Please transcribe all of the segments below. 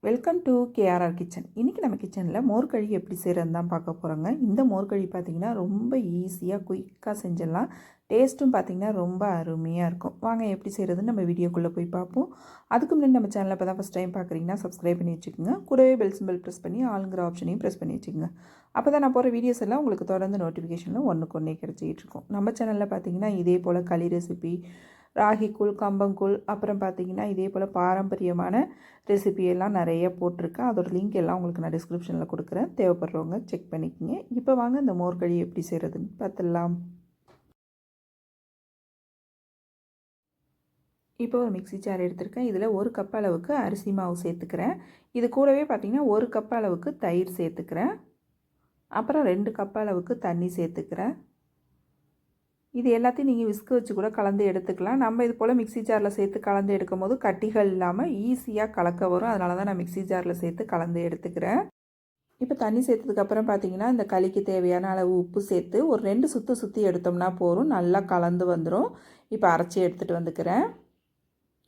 Welcome to KRR kitchen. இன்றைக்கி நம்ம கிச்சனில் மோர்கழி எப்படி செய்கிறதுன்னு தான் பார்க்க போகிறோங்க. இந்த மோர்கழி பார்த்திங்கன்னா ரொம்ப ஈஸியாக குயிக்காக செஞ்சிடலாம். டேஸ்ட்டும் பார்த்திங்கன்னா ரொம்ப அருமையாக இருக்கும். வாங்க எப்படி செய்கிறதுன்னு நம்ம வீடியோக்குள்ளே போய் பார்ப்போம். அதுக்கு முன்னாடி நம்ம சேனலில் இப்போ தான் ஃபஸ்ட் டைம் பார்க்குறீங்கன்னா சப்ஸ்கிரைப் பண்ணி வச்சுக்கோங்க. கூடவே பெல் சிம்பிள் ப்ரெஸ் பண்ணி ஆளுங்கிற ஆப்ஷனையும் ப்ரெஸ் பண்ணி வச்சுக்கோங்க. அப்போ தான் நான் போகிற வீடியோஸ் எல்லாம் உங்களுக்கு தொடர்ந்து நோட்டிஃபிகேஷனில் ஒன்றுக்கு ஒன்றே கிடச்சிக்கிட்டு இருக்கும். நம்ம சேனலில் பார்த்திங்கன்னா இதே போல் களி ரெசிபி, ராகி கூழ், கம்பங்கூழ், அப்புறம் பார்த்திங்கன்னா இதே போல் பாரம்பரியமான ரெசிபியெல்லாம் நிறைய போட்டிருக்கேன். அதோட லிங்க் எல்லாம் உங்களுக்கு நான் டிஸ்கிரிப்ஷனில் கொடுக்குறேன். தேவைப்படுறவங்க செக் பண்ணிக்கோங்க. இப்போ வாங்க இந்த மோர்கழி எப்படி செய்கிறதுன்னு பார்த்துடலாம். இப்போ ஒரு மிக்ஸி ஜார் எடுத்திருக்கேன். இதில் 1 கப் அளவுக்கு அரிசி மாவு சேர்த்துக்கிறேன். இது கூடவே பார்த்திங்கன்னா 1 கப் அளவுக்கு தயிர் சேர்த்துக்கிறேன். அப்புறம் 2 கப் அளவுக்கு தண்ணி சேர்த்துக்கிறேன். இது எல்லாத்தையும் நீங்கள் விஸ்க் வச்சு கூட கலந்து எடுத்துக்கலாம். நம்ம இது போல் மிக்ஸி ஜாரில் சேர்த்து கலந்து எடுக்கும் போது கட்டிகள் இல்லாமல் ஈஸியாக கலக்க வரும். அதனால தான் நான் மிக்ஸி ஜாரில் சேர்த்து கலந்து எடுத்துக்கிறேன். இப்போ தண்ணி சேர்த்ததுக்கப்புறம் பார்த்திங்கன்னா இந்த களிக்கு தேவையான அளவு உப்பு சேர்த்து ஒரு 2 சுற்றி எடுத்தோம்னா போதும். நல்லா கலந்து வந்துடும். இப்போ அரைச்சி எடுத்துகிட்டு வந்துக்கிறேன்.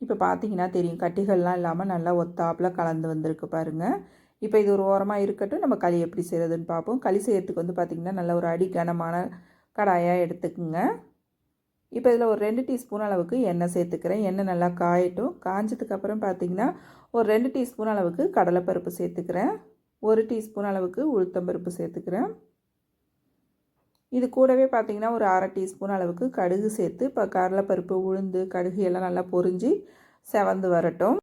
இப்போ பார்த்திங்கன்னா தெரியும், கட்டிகள்லாம் இல்லாமல் நல்லா ஒத்தாப்பில் கலந்து வந்திருக்கு பாருங்கள். இப்போ இது ஒரு ஓரமாக இருக்கட்டும். நம்ம களி எப்படி செய்கிறதுன்னு பார்ப்போம். களி செய்கிறதுக்கு வந்து பார்த்திங்கன்னா நல்ல ஒரு அடி கனமான கடாயாக எடுத்துக்குங்க. இப்போ இதில் ஒரு 2 டீஸ்பூன் அளவுக்கு எண்ணெய் சேர்த்துக்கிறேன். எண்ணெய் நல்லா காயட்டும். காஞ்சதுக்கப்புறம் பார்த்திங்கன்னா ஒரு 2 டீஸ்பூன் அளவுக்கு கடலைப்பருப்பு சேர்த்துக்கிறேன். 1 டீஸ்பூன் அளவுக்கு உளுத்தம்பருப்பு சேர்த்துக்கிறேன். இது கூடவே பார்த்திங்கன்னா ஒரு 1/2 டீஸ்பூன் அளவுக்கு கடுகு சேர்த்து இப்போ கடலைப்பருப்பு, உளுந்து, கடுகு எல்லாம் நல்லா பொரிஞ்சு செவந்து வரட்டும்.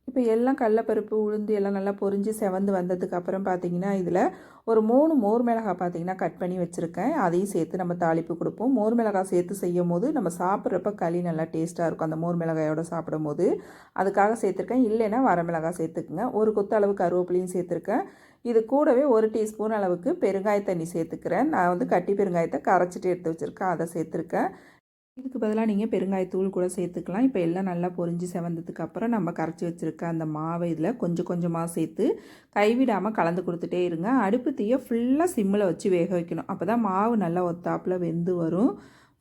இப்போ எல்லாம் கடலைப்பருப்பு, உளுந்து எல்லாம் நல்லா பொரிஞ்சு செவந்து வந்ததுக்கப்புறம் பார்த்திங்கன்னா இதில் ஒரு 3 மோர் மிளகாய் பார்த்திங்கன்னா கட் பண்ணி வச்சுருக்கேன். அதையும் சேர்த்து நம்ம தாளிப்பு கொடுப்போம். மோர் மிளகாய் சேர்த்து செய்யும் போது நம்ம சாப்பிட்றப்ப களி நல்லா டேஸ்ட்டாக இருக்கும் அந்த மோர் மிளகாயோட சாப்பிடும் போது. அதுக்காக சேர்த்துருக்கேன். இல்லைன்னா வரமிளகாய் சேர்த்துக்குங்க. ஒரு கொத்து அளவு கருவேப்பிலையும் சேர்த்துருக்கேன். இது கூடவே 1 டீஸ்பூன் அளவுக்கு பெருங்காய தண்ணி சேர்த்துக்கிறேன். நான் வந்து கட்டி பெருங்காயத்தை கரைச்சிட்டு எடுத்து வச்சுருக்கேன், அதை சேர்த்துருக்கேன். இதுக்கு பதிலாக நீங்கள் பெருங்காயத்தூள் கூட சேர்த்துக்கலாம். இப்போ எல்லாம் நல்லா பொரிஞ்சு செவந்ததுக்கப்புறம் நம்ம கரைச்சி வச்சுருக்க அந்த மாவை இதில் கொஞ்சம் கொஞ்சமாக சேர்த்து கைவிடாமல் கலந்து கொடுத்துட்டே இருங்க. அடுப்பு தீயை ஃபுல்லாக சிம்மில் வச்சு வேக வைக்கணும். அப்போ தான் மாவு நல்லா ஒத்தாப்பில் வெந்து வரும்.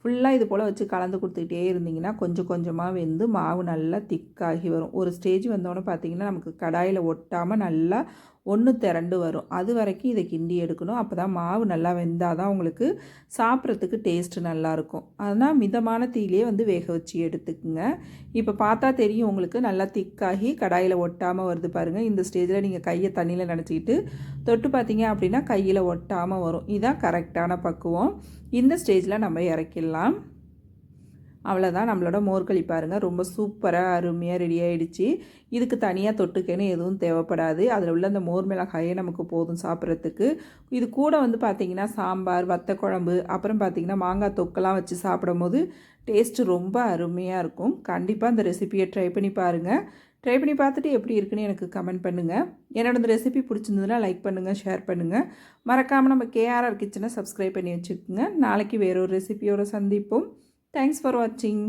ஃபுல்லாக இது போல் வச்சு கலந்து கொடுத்துக்கிட்டே இருந்திங்கன்னா கொஞ்சம் கொஞ்சமாக வெந்து மாவு நல்லா திக்காகி வரும். ஒரு ஸ்டேஜ் வந்தோடனே பார்த்திங்கன்னா நமக்கு கடாயில் ஒட்டாமல் நல்லா ஒன்று திரண்டு வரும். அது வரைக்கும் இதை கிண்டி எடுக்கணும். அப்போ தான் மாவு நல்லா வெந்தால் தான் உங்களுக்கு சாப்பிட்றதுக்கு டேஸ்ட்டு நல்லாயிருக்கும். அதனால் மிதமான தீயிலே வந்து வேக வச்சு எடுத்துக்குங்க. இப்போ பார்த்தா தெரியும் உங்களுக்கு நல்லா திக்காகி கடாயில் ஒட்டாமல் வருது பாருங்கள். இந்த ஸ்டேஜில் நீங்கள் கையை தண்ணியில் நனைச்சிக்கிட்டு தொட்டு பார்த்தீங்க அப்படின்னா கையில் ஒட்டாமல் வரும். இதுதான் கரெக்டான பக்குவம். இந்த ஸ்டேஜில் நம்ம இறக்கிடலாம். அவ்வளோதான், நம்மளோட மோர்களி பாருங்கள் ரொம்ப சூப்பராக அருமையாக ரெடி ஆகிடுச்சு. இதுக்கு தனியாக தொட்டுக்கன்னு எதுவும் தேவைப்படாது. அதில் உள்ள அந்த மோர் மிளகாயே நமக்கு போதும் சாப்பிட்றதுக்கு. இது கூட வந்து பார்த்திங்கன்னா சாம்பார், வத்த குழம்பு, அப்புறம் பார்த்திங்கன்னா மாங்காய் தொக்கெல்லாம் வச்சு சாப்பிடும் போது டேஸ்ட்டு ரொம்ப அருமையாக இருக்கும். கண்டிப்பாக அந்த ரெசிபியை ட்ரை பண்ணி பாருங்கள். ட்ரை பண்ணி பார்த்துட்டு எப்படி இருக்குன்னு எனக்கு கமெண்ட் பண்ணுங்கள். என்னோட இந்த ரெசிபி பிடிச்சிருந்ததுன்னா லைக் பண்ணுங்கள், ஷேர் பண்ணுங்கள். மறக்காமல் நம்ம கேஆர்ஆர் கிச்சனை சப்ஸ்கிரைப் பண்ணி வச்சுக்கோங்க. நாளைக்கு வேறொரு ரெசிபியோடு சந்திப்போம். Thanks for watching.